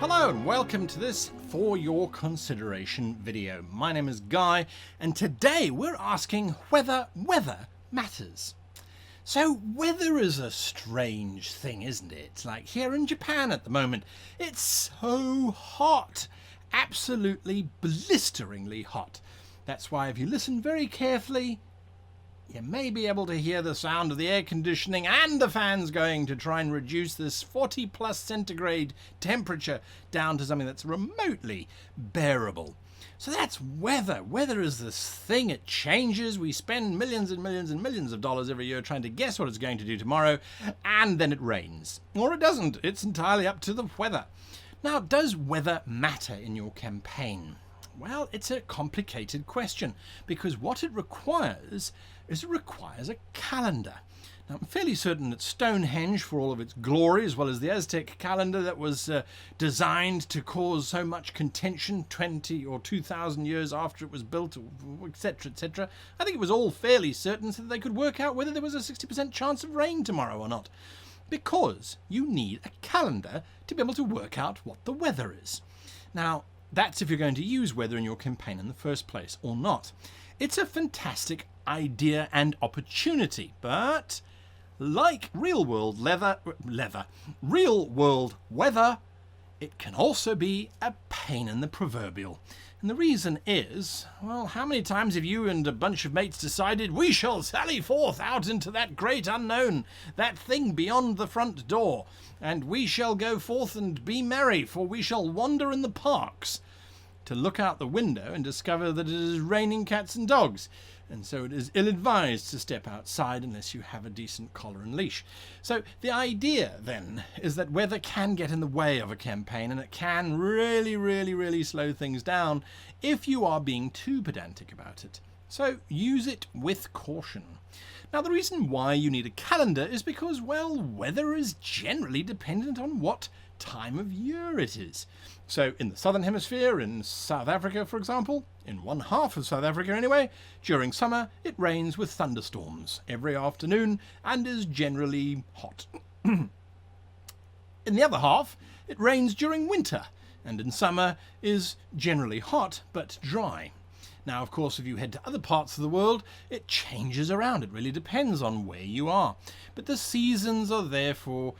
Hello and welcome to this For Your Consideration video. My name is Guy and today we're asking whether weather matters. So weather is a strange thing, isn't it? Like here in Japan at the moment, it's so hot, absolutely blisteringly hot. That's why if you listen very carefully, you may be able to hear the sound of the air conditioning and the fans going to try and reduce this 40 plus centigrade temperature down to something that's remotely bearable. So that's weather. Weather is this thing. It changes. We spend millions and millions and millions of dollars every year trying to guess what it's going to do tomorrow, and then it rains. Or it doesn't. It's entirely up to the weather. Now, does weather matter in your campaign? Well, it's a complicated question because what it requires is a calendar. Now, I'm fairly certain that Stonehenge, for all of its glory, as well as the Aztec calendar that was designed to cause so much contention 20 or 2,000 years after it was built, etc., etc., I think it was all fairly certain so that they could work out whether there was a 60% chance of rain tomorrow or not. Because you need a calendar to be able to work out what the weather is. Now, that's if you're going to use weather in your campaign in the first place or not. It's a fantastic idea and opportunity, but like real-world weather, it can also be a pain in the proverbial. And the reason is, well, how many times have you and a bunch of mates decided we shall sally forth out into that great unknown, that thing beyond the front door, and we shall go forth and be merry, for we shall wander in the parks, to look out the window and discover that it is raining cats and dogs, and so it is ill-advised to step outside unless you have a decent collar and leash. So the idea then is that weather can get in the way of a campaign, and it can really slow things down if you are being too pedantic about it. So use it with caution. Now, the reason why you need a calendar is because, well, weather is generally dependent on what time of year it is. So in the southern hemisphere, in South Africa, for example, in one half of South Africa anyway, during summer it rains with thunderstorms every afternoon and is generally hot. In the other half, it rains during winter and in summer is generally hot but dry. Now, of course, if you head to other parts of the world, it changes around. It really depends on where you are. But the seasons are there for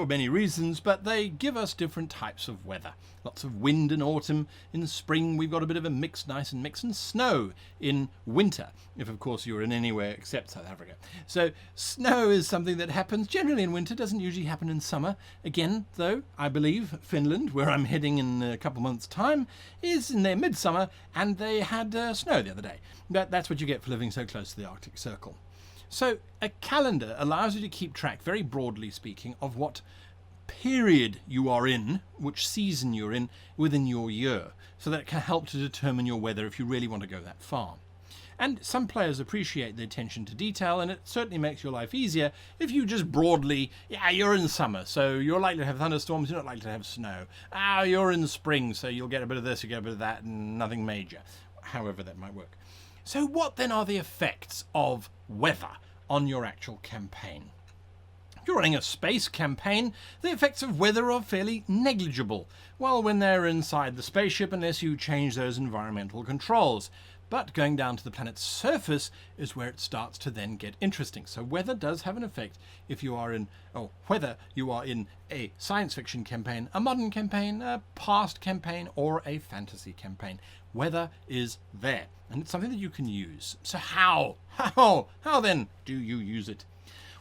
many reasons, but they give us different types of weather. Lots of wind in autumn. In spring, we've got a bit of a nice mix, and snow in winter, if, of course, you're in anywhere except South Africa. So snow is something that happens generally in winter, doesn't usually happen in summer. Again, though, I believe Finland, where I'm heading in a couple months' time, is in their midsummer, and they had snow the other day. That's what you get for living so close to the Arctic Circle. So a calendar allows you to keep track, very broadly speaking, of what period you are in, which season you're in within your year, so that it can help to determine your weather if you really want to go that far. And some players appreciate the attention to detail, and it certainly makes your life easier if you just broadly, you're in summer, so you're likely to have thunderstorms, you're not likely to have snow. You're in spring, so you'll get a bit of this, you get a bit of that, and nothing major. However that might work. So what then are the effects of weather on your actual campaign? If you're running a space campaign, the effects of weather are fairly negligible, well, when they're inside the spaceship, unless you change those environmental controls. But going down to the planet's surface is where it starts to then get interesting. So weather does have an effect if you are whether you are in a science fiction campaign, a modern campaign, a past campaign, or a fantasy campaign. Weather is there, and it's something that you can use. So how then do you use it?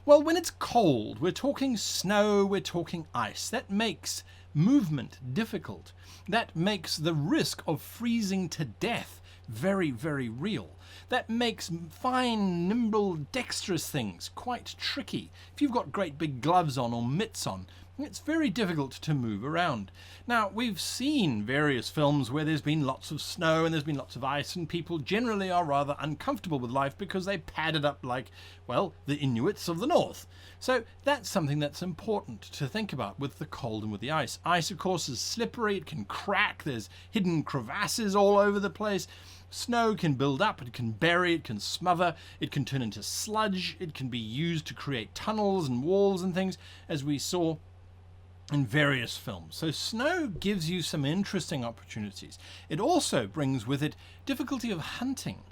Well, when it's cold, we're talking snow, we're talking ice. That makes movement difficult. That makes the risk of freezing to death very real. That makes fine, nimble, dexterous things quite tricky. If you've got great big gloves on or mitts on, it's very difficult to move around. Now, we've seen various films where there's been lots of snow and there's been lots of ice, and people generally are rather uncomfortable with life because they pad it up like, well, the Inuits of the north. So that's something that's important to think about with the cold and with the ice. Ice, of course, is slippery, it can crack, there's hidden crevasses all over the place. Snow can build up, it can bury, it can smother, it can turn into sludge, it can be used to create tunnels and walls and things, as we saw in various films. So snow gives you some interesting opportunities. It also brings with it difficulty of hunting.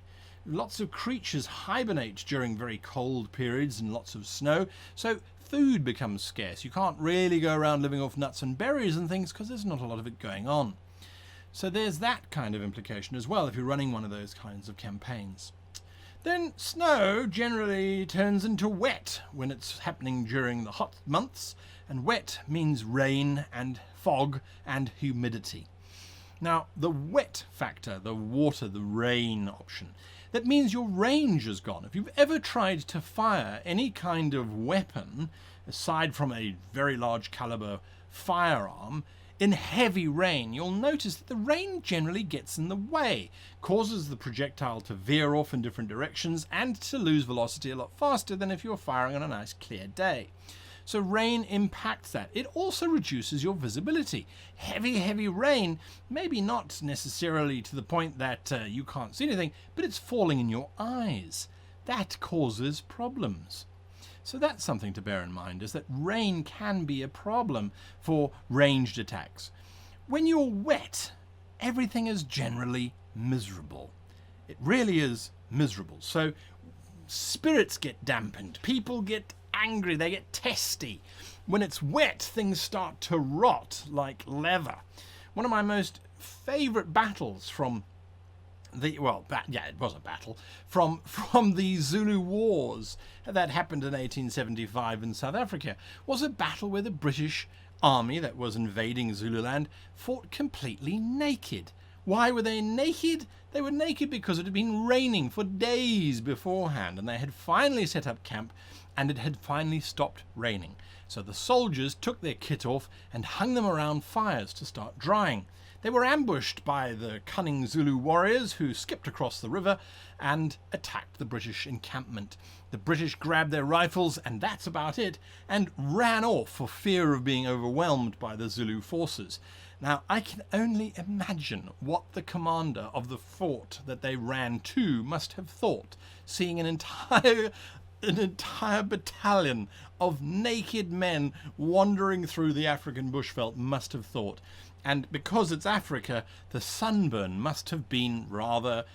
Lots of creatures hibernate during very cold periods and lots of snow, so food becomes scarce. You can't really go around living off nuts and berries and things because there's not a lot of it going on. So there's that kind of implication as well if you're running one of those kinds of campaigns. Then snow generally turns into wet when it's happening during the hot months, and wet means rain and fog and humidity. Now, the wet factor, the water, the rain option, that means your range is gone. If you've ever tried to fire any kind of weapon, aside from a very large caliber firearm, in heavy rain, you'll notice that the rain generally gets in the way, causes the projectile to veer off in different directions and to lose velocity a lot faster than if you're firing on a nice clear day. So rain impacts that. It also reduces your visibility. Heavy rain, maybe not necessarily to the point that you can't see anything, but it's falling in your eyes. That causes problems. So that's something to bear in mind, is that rain can be a problem for ranged attacks. When you're wet, everything is generally miserable. It really is miserable. So spirits get dampened, people get angry, they get testy. When it's wet, things start to rot like leather. One of my most favorite battles from it was a battle from the Zulu Wars that happened in 1875 in South Africa, was a battle where the British army that was invading Zululand fought completely naked. Why were they naked? They were naked because it had been raining for days beforehand, and they had finally set up camp, and it had finally stopped raining. So the soldiers took their kit off and hung them around fires to start drying. They were ambushed by the cunning Zulu warriors who skipped across the river and attacked the British encampment. The British grabbed their rifles, and that's about it, and ran off for fear of being overwhelmed by the Zulu forces. Now, I can only imagine what the commander of the fort that they ran to must have thought, seeing an entire battalion of naked men wandering through the African bushveld. Must have thought. And because it's Africa, the sunburn must have been rather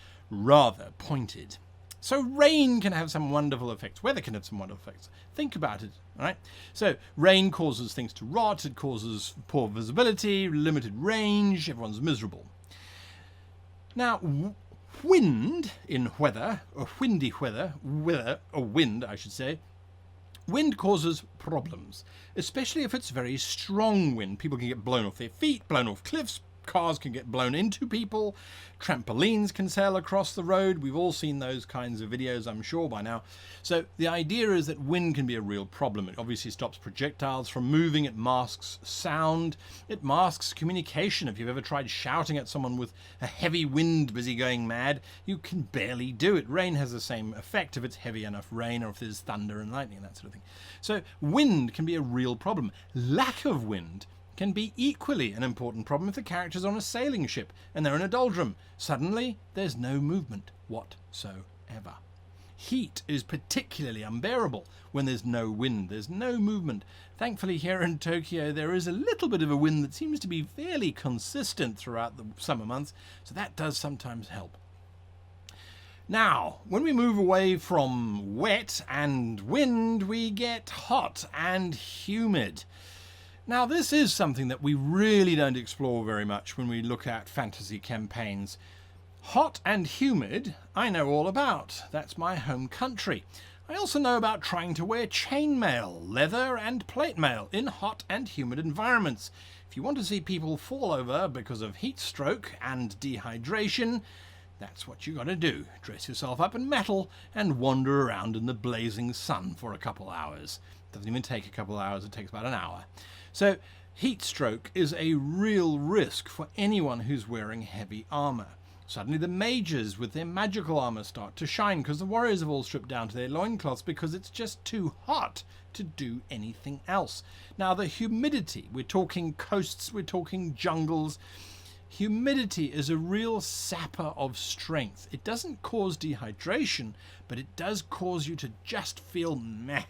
pointed. So rain can have some wonderful effects. Weather can have some wonderful effects. Think about it, all right? So rain causes things to rot. It causes poor visibility, limited range. Everyone's miserable. Now, wind in weather, or windy weather, or wind, I should say, wind causes problems, especially if it's very strong wind. People can get blown off their feet, blown off cliffs, cars can get blown into people, trampolines can sail across the road. We've all seen those kinds of videos, I'm sure, by now. So the idea is that wind can be a real problem. It obviously stops projectiles from moving, it masks sound, it masks communication. If you've ever tried shouting at someone with a heavy wind busy going mad, you can barely do it. Rain has the same effect if it's heavy enough rain, or if there's thunder and lightning and that sort of thing. So wind can be a real problem. Lack of wind can be equally an important problem if the character's on a sailing ship and they're in a doldrum. Suddenly, there's no movement whatsoever. Heat is particularly unbearable when there's no wind, there's no movement. Thankfully, here in Tokyo, there is a little bit of a wind that seems to be fairly consistent throughout the summer months, so that does sometimes help. Now, when we move away from wet and wind, we get hot and humid. Now, this is something that we really don't explore very much when we look at fantasy campaigns. Hot and humid, I know all about. That's my home country. I also know about trying to wear chainmail, leather and plate mail in hot and humid environments. If you want to see people fall over because of heat stroke and dehydration, that's what you got to do. Dress yourself up in metal and wander around in the blazing sun for a couple hours. Doesn't even take a couple hours, it takes about an hour. So heat stroke is a real risk for anyone who's wearing heavy armor. Suddenly the mages with their magical armor start to shine because the warriors have all stripped down to their loincloths because it's just too hot to do anything else. Now the humidity, we're talking coasts, we're talking jungles. Humidity is a real sapper of strength. It doesn't cause dehydration, but it does cause you to just feel meh.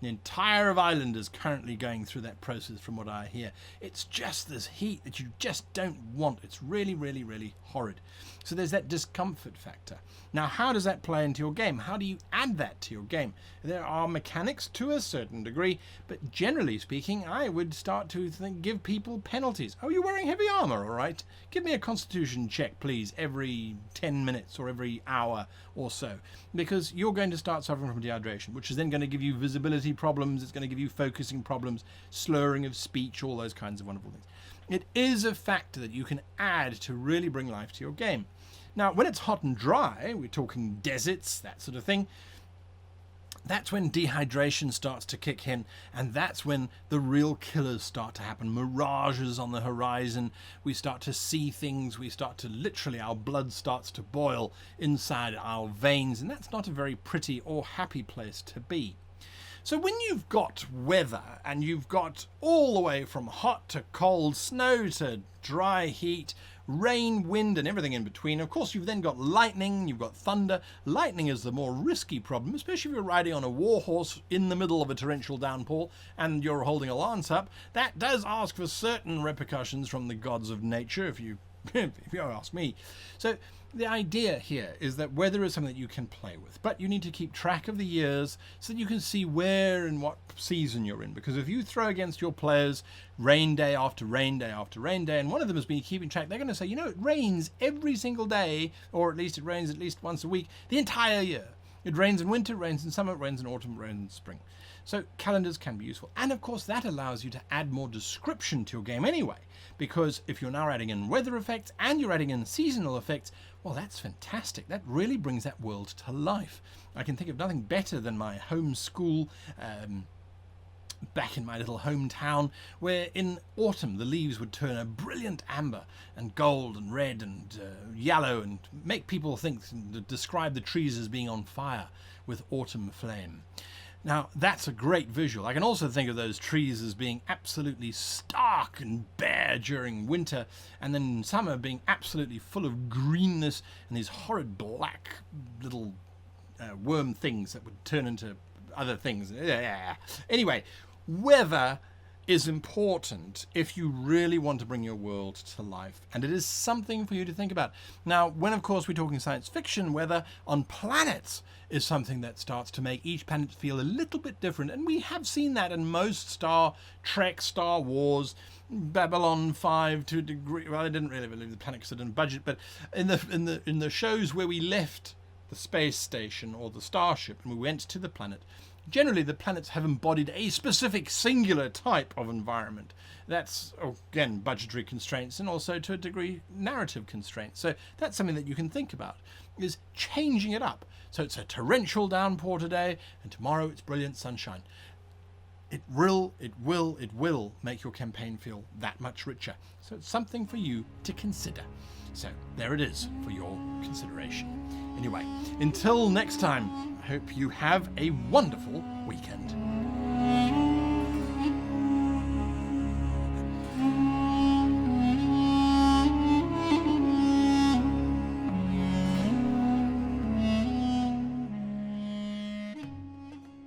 The entire of Ireland is currently going through that process from what I hear. It's just this heat that you just don't want. It's really, really, really horrid. So there's that discomfort factor. Now, how does that play into your game? How do you add that to your game? There are mechanics to a certain degree, but generally speaking, I would start to give people penalties. Oh, you're wearing heavy armor, all right? Give me a constitution check, please, every 10 minutes or every hour or so, because you're going to start suffering from dehydration, which is then going to give you visibility problems. It's going to give you focusing problems, slurring of speech, all those kinds of wonderful things. It is a factor that you can add to really bring life to your game. Now, when it's hot and dry, we're talking deserts, that sort of thing, that's when dehydration starts to kick in, and that's when the real killers start to happen. Mirages on the horizon, we start to see things, we start to literally, our blood starts to boil inside our veins, and that's not a very pretty or happy place to be. So when you've got weather, and you've got all the way from hot to cold, snow to dry heat, rain, wind, and everything in between. Of course, you've then got lightning, you've got thunder. Lightning is the more risky problem, especially if you're riding on a war horse in the middle of a torrential downpour and you're holding a lance up. That does ask for certain repercussions from the gods of nature, if you ask me. So the idea here is that weather is something that you can play with, but you need to keep track of the years so that you can see where and what season you're in. Because if you throw against your players rain day after rain day after rain day, and one of them has been keeping track, they're going to say, you know, it rains every single day, or at least it rains at least once a week, the entire year. It rains in winter, it rains in summer, it rains in autumn, it rains in spring. So calendars can be useful. And of course, that allows you to add more description to your game anyway, because if you're now adding in weather effects and you're adding in seasonal effects, well, that's fantastic. That really brings that world to life. I can think of nothing better than my home school back in my little hometown, where in autumn the leaves would turn a brilliant amber and gold and red and yellow, and make people think and describe the trees as being on fire with autumn flame. Now, that's a great visual. I can also think of those trees as being absolutely stark and bare during winter, and then in summer being absolutely full of greenness and these horrid black little worm things that would turn into other things. Anyway, weather is important if you really want to bring your world to life, and it is something for you to think about. Now, when of course we're talking science fiction, weather on planets is something that starts to make each planet feel a little bit different, and we have seen that in most Star Trek, Star Wars, Babylon 5 to a degree. Well, I didn't really believe the planet because I didn't budget, but in the shows where we left the space station or the starship and we went to the planet, generally the planets have embodied a specific singular type of environment. That's, again, budgetary constraints and also to a degree narrative constraints. So that's something that you can think about, is changing it up. So it's a torrential downpour today and tomorrow it's brilliant sunshine. It will make your campaign feel that much richer. So it's something for you to consider. So there it is for your consideration. Anyway, until next time, I hope you have a wonderful weekend.